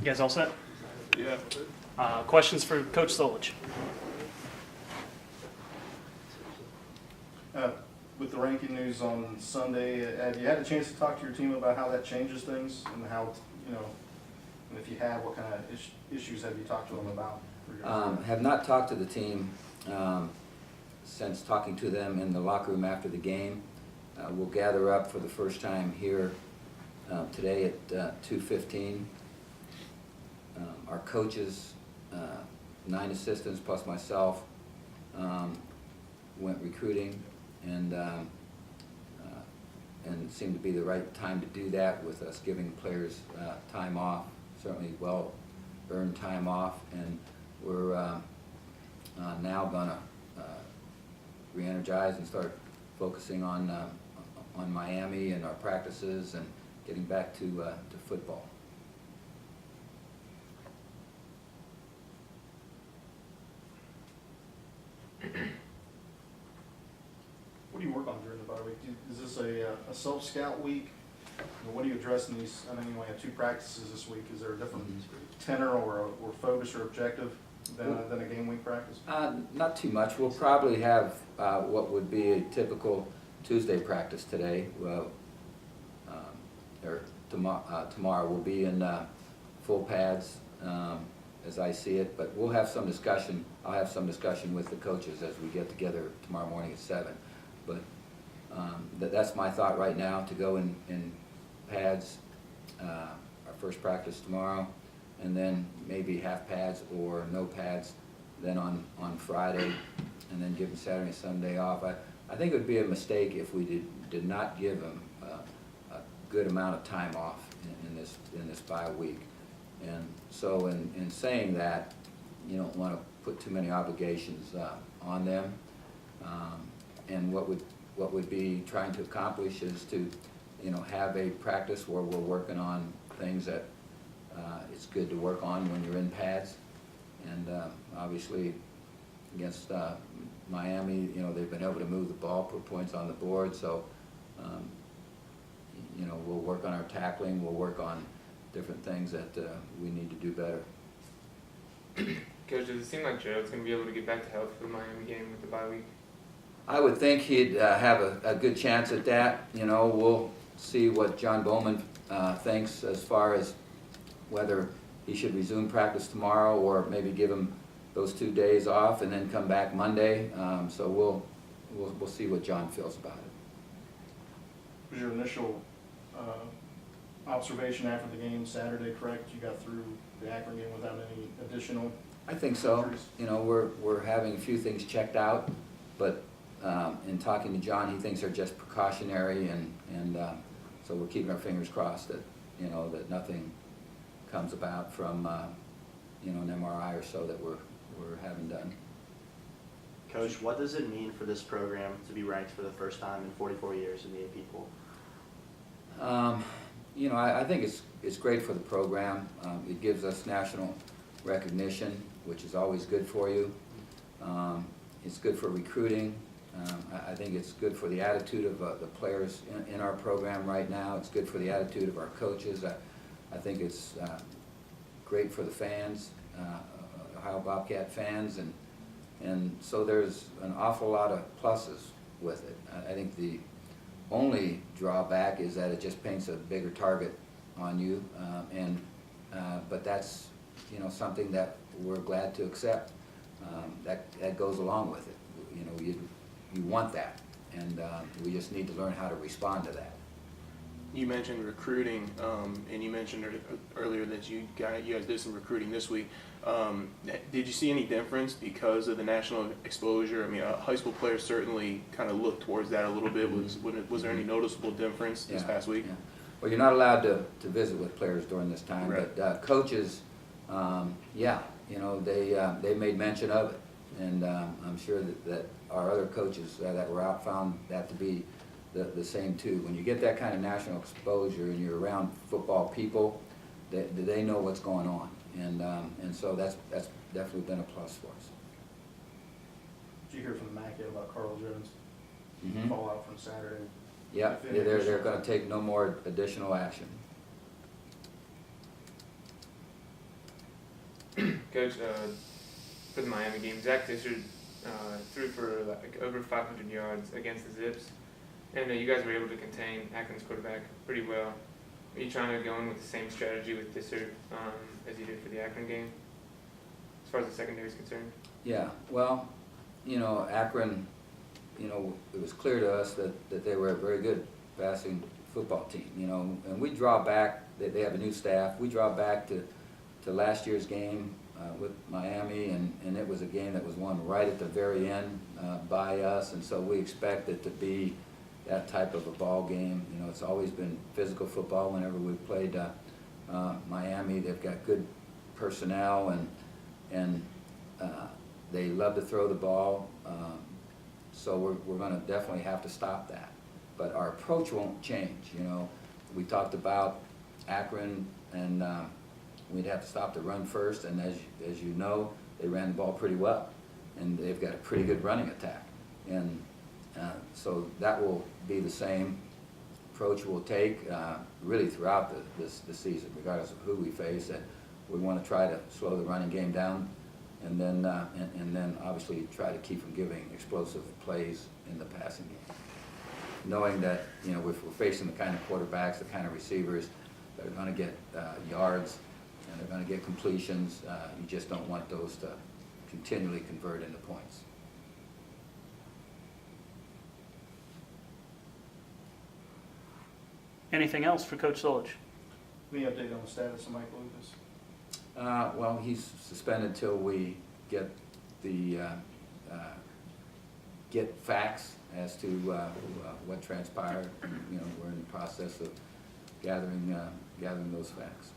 You guys all set? Yeah. Questions for Coach Solich? With the ranking news on Sunday, have you had a chance to talk to your team about how that changes things and how, and if you have, what kind of issues have you talked to them about? Have not talked to the team since talking to them in the locker room after the game. We'll gather up for the first time here today at 2:15. Our coaches, 9 assistants plus myself, went recruiting, and it seemed to be the right time to do that with us giving players time off, certainly well-earned time off, and we're now going to re-energize and start focusing on Miami and our practices and getting back to football. What do you work on during the bye week? Is this a self-scout week? What do you address in these? I know you only have 2 practices this week. Is there a different tenor or focus or objective than a game week practice? Not too much. We'll probably have what would be a typical Tuesday practice today. Well, or tomorrow we'll be in full pads as I see it, but we'll have some discussion. I'll have some discussion with the coaches as we get together tomorrow morning at 7. But that's my thought right now, to go in pads our first practice tomorrow, and then maybe half pads or no pads then on Friday, and then give them Saturday and Sunday off. I think it would be a mistake if we did not give them a good amount of time off in this bye week. And so in saying that, you don't want to put too many obligations on them. And what would be trying to accomplish is to, have a practice where we're working on things that it's good to work on when you're in pads. And obviously against Miami, they've been able to move the ball, put points on the board. So, we'll work on our tackling. We'll work on different things that we need to do better. Coach, does it seem like Gerald's going to be able to get back to health for the Miami game with the bye week? I would think he'd have a good chance at that. We'll see what John Bowman thinks as far as whether he should resume practice tomorrow or maybe give him those 2 days off and then come back Monday. So we'll see what John feels about it. Was your initial observation after the game Saturday correct? You got through the Akron game without any additional I think so. injuries? We're having a few things checked out, but in talking to John, he thinks they're just precautionary, and so we're keeping our fingers crossed that that nothing comes about from an MRI or so that we're having done. Coach, what does it mean for this program to be ranked for the first time in 44 years in the AP poll? I think it's great for the program. It gives us national recognition, which is always good for you. It's good for recruiting. I think it's good for the attitude of the players in our program right now. It's good for the attitude of our coaches. I think it's great for the fans, Ohio Bobcat fans, and so there's an awful lot of pluses with it. I think the only drawback is that it just paints a bigger target on you, but that's something that we're glad to accept. That goes along with it. You want that, and we just need to learn how to respond to that. You mentioned recruiting, and you mentioned earlier that you guys did some recruiting this week. Did you see any difference because of the national exposure? I mean, high school players certainly kind of looked towards that a little bit. Was there any noticeable difference this past week? Yeah. Well, you're not allowed to visit with players during this time, right. But coaches, they made mention of it, and I'm sure that our other coaches that were out found that to be the same too. When you get that kind of national exposure and you're around football people, they know what's going on, and so that's definitely been a plus for us. Did you hear from the MAC yet about Carl Jones? Mm-hmm. Fallout from Saturday? Yeah, they're going to take no more additional action. Coach, for the Miami game, Zach Disher threw for like over 500 yards against the Zips, and you guys were able to contain Akron's quarterback pretty well. Are you trying to go in with the same strategy with Disher as you did for the Akron game, as far as the secondary is concerned? Yeah, well, you know, Akron, you know, it was clear to us that they were a very good passing football team, you know, and we draw back, they have a new staff, we draw back to last year's game with Miami, and it was a game that was won right at the very end by us, and so we expect it to be that type of a ball game. You know, it's always been physical football whenever we've played Miami. They've got good personnel, and they love to throw the ball, so we're going to definitely have to stop that. But our approach won't change. You know, we talked about Akron, and we'd have to stop the run first, and as you know, they ran the ball pretty well, and they've got a pretty good running attack, and so that will be the same approach we'll take really throughout the season, regardless of who we face. That we want to try to slow the running game down, and then obviously try to keep from giving explosive plays in the passing game. Knowing that, you know, if we're facing the kind of quarterbacks, the kind of receivers that are going to get yards and they're going to get completions, you just don't want those to continually convert into points. Anything else for Coach Solich? Any update on the status of Mike Lucas? Well, he's suspended till we get the get facts as to what transpired. You know, we're in the process of gathering those facts.